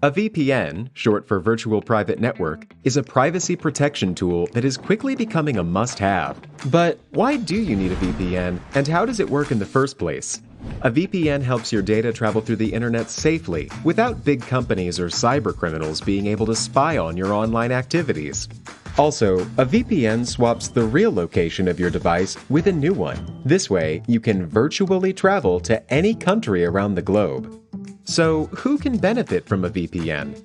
A VPN, short for Virtual Private Network, is a privacy protection tool that is quickly becoming a must-have. But why do you need a VPN, and how does it work in the first place? A VPN helps your data travel through the internet safely, without big companies or cybercriminals being able to spy on your online activities. Also, a VPN swaps the real location of your device with a new one. This way, you can virtually travel to any country around the globe. So, who can benefit from a VPN?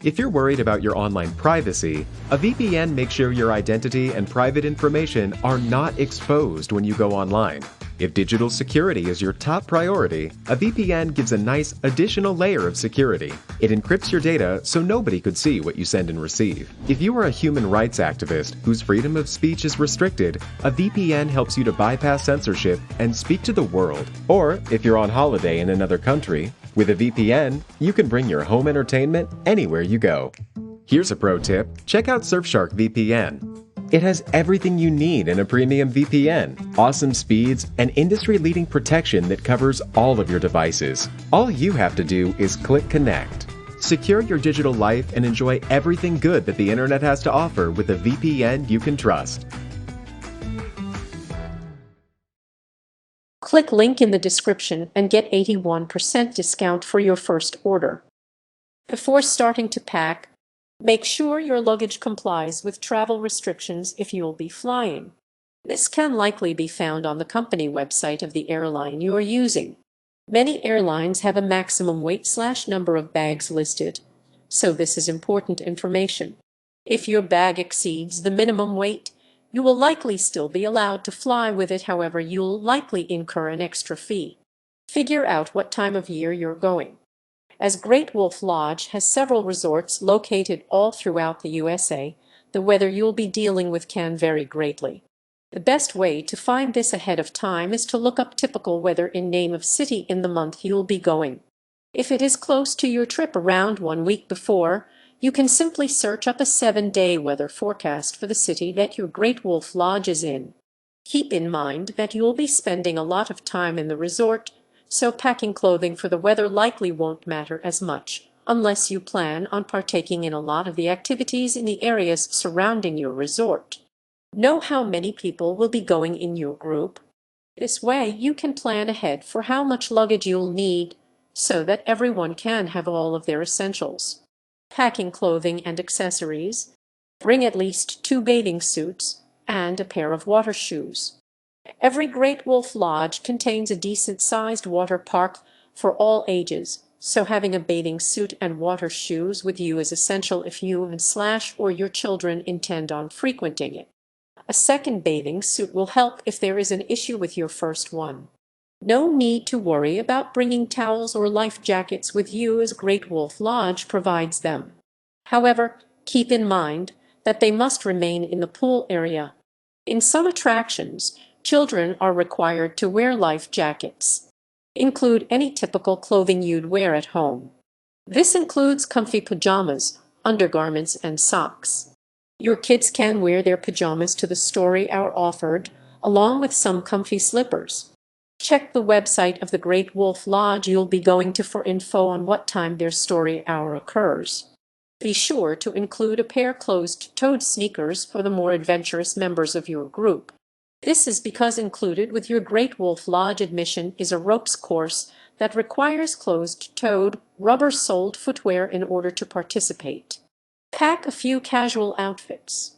If you're worried about your online privacy, a VPN makes sure your identity and private information are not exposed when you go online. If digital security is your top priority, a VPN gives a nice additional layer of security. It encrypts your data so nobody could see what you send and receive. If you are a human rights activist whose freedom of speech is restricted, a VPN helps you to bypass censorship and speak to the world. Or, if you're on holiday in another country, with a VPN, you can bring your home entertainment anywhere you go. Here's a pro tip: check out Surfshark VPN. It has everything you need in a premium VPN, awesome speeds, and industry-leading protection that covers all of your devices. All you have to do is click connect. Secure your digital life and enjoy everything good that the internet has to offer with a VPN you can trust. Click link in the description and get 81% discount for your first order. Before starting to pack, make sure your luggage complies with travel restrictions if you'll be flying. This can likely be found on the company website of the airline you are using. Many airlines have a maximum weight/number of bags listed, so this is important information. If your bag exceeds the minimum weight, you will likely still be allowed to fly with it, however, you'll likely incur an extra fee. Figure out what time of year you're going. As Great Wolf Lodge has several resorts located all throughout the USA, the weather you'll be dealing with can vary greatly. The best way to find this ahead of time is to look up typical weather in name of city in the month you'll be going. If it is close to your trip, around 1 week before, you can simply search up a 7-day weather forecast for the city that your Great Wolf Lodge is in. Keep in mind that you'll be spending a lot of time in the resort, so packing clothing for the weather likely won't matter as much, unless you plan on partaking in a lot of the activities in the areas surrounding your resort. Know how many people will be going in your group. This way you can plan ahead for how much luggage you'll need, so that everyone can have all of their essentials. Packing clothing and accessories. Bring at least 2 bathing suits and a pair of water shoes. Every Great Wolf Lodge contains a decent-sized water park for all ages, so having a bathing suit and water shoes with you is essential if you and/or your children intend on frequenting it. A second bathing suit will help if there is an issue with your first one. No need to worry about bringing towels or life jackets with you, as Great Wolf Lodge provides them. However, keep in mind that they must remain in the pool area. In some attractions, children are required to wear life jackets. Include any typical clothing you'd wear at home. This includes comfy pajamas, undergarments, and socks. Your kids can wear their pajamas to the story hour offered, along with some comfy slippers. Check the website of the Great Wolf Lodge you'll be going to for info on what time their story hour occurs. Be sure to include a pair closed-toed sneakers for the more adventurous members of your group. This is because included with your Great Wolf Lodge admission is a ropes course that requires closed-toed, rubber-soled footwear in order to participate. Pack a few casual outfits.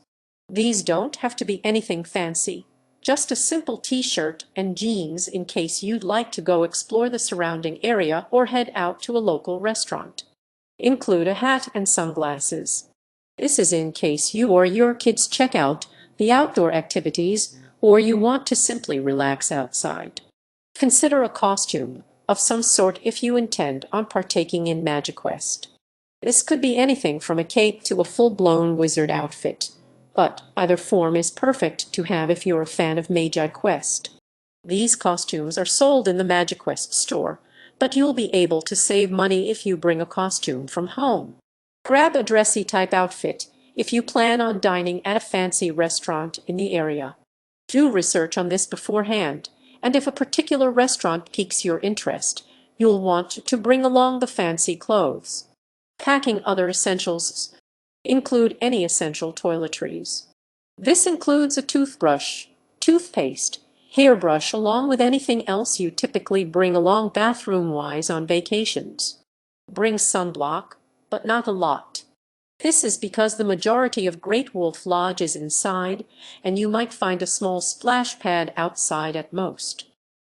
These don't have to be anything fancy. Just a simple t-shirt and jeans in case you'd like to go explore the surrounding area or head out to a local restaurant. Include a hat and sunglasses. This is in case you or your kids check out the outdoor activities or you want to simply relax outside. Consider a costume of some sort if you intend on partaking in Magic Quest. This could be anything from a cape to a full-blown wizard outfit, but either form is perfect to have if you're a fan of Magic Quest. These costumes are sold in the Magic Quest store, but you'll be able to save money if you bring a costume from home. Grab a dressy type outfit if you plan on dining at a fancy restaurant in the area. Do research on this beforehand, and if a particular restaurant piques your interest, you'll want to bring along the fancy clothes. Packing other essentials. Include any essential toiletries. This includes a toothbrush, toothpaste, hairbrush, along with anything else you typically bring along bathroom-wise on vacations. Bring sunblock, but not a lot. This is because the majority of Great Wolf Lodge is inside, and you might find a small splash pad outside at most.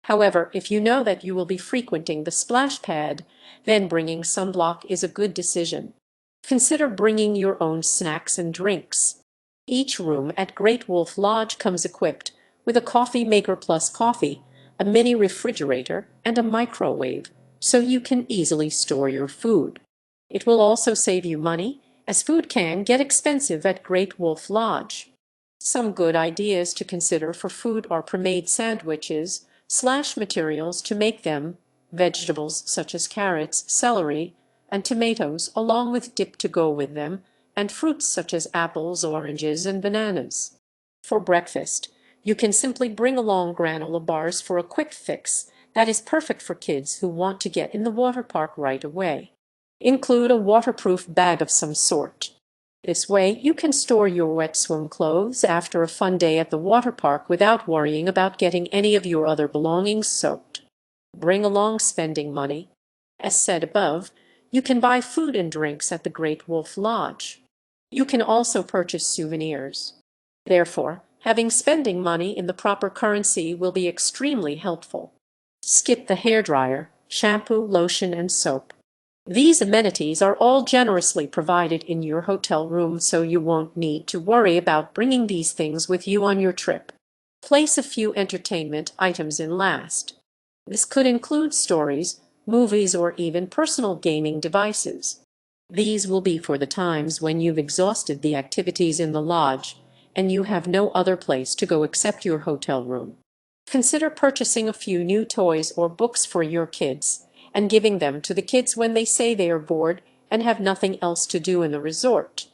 However, if you know that you will be frequenting the splash pad, then bringing sunblock is a good decision. Consider bringing your own snacks and drinks. Each room at Great Wolf Lodge comes equipped with a coffee maker plus coffee, a mini refrigerator, and a microwave, so you can easily store your food. It will also save you money, as food can get expensive at Great Wolf Lodge. Some good ideas to consider for food are pre-made sandwiches, materials to make them, vegetables such as carrots, celery, and tomatoes, along with dip to go with them, and fruits such as apples, oranges, and bananas. For breakfast, you can simply bring along granola bars for a quick fix that is perfect for kids who want to get in the water park right away. Include a waterproof bag of some sort. This way, you can store your wet swim clothes after a fun day at the water park without worrying about getting any of your other belongings soaked. Bring along spending money. As said above, you can buy food and drinks at the Great Wolf Lodge. You can also purchase souvenirs. Therefore, having spending money in the proper currency will be extremely helpful. Skip the hairdryer, shampoo, lotion, and soap. These amenities are all generously provided in your hotel room, so you won't need to worry about bringing these things with you on your trip. Place a few entertainment items in last. This could include stories, movies, or even personal gaming devices. These will be for the times when you've exhausted the activities in the lodge and you have no other place to go except your hotel room. Consider purchasing a few new toys or books for your kids and giving them to the kids when they say they are bored and have nothing else to do in the resort.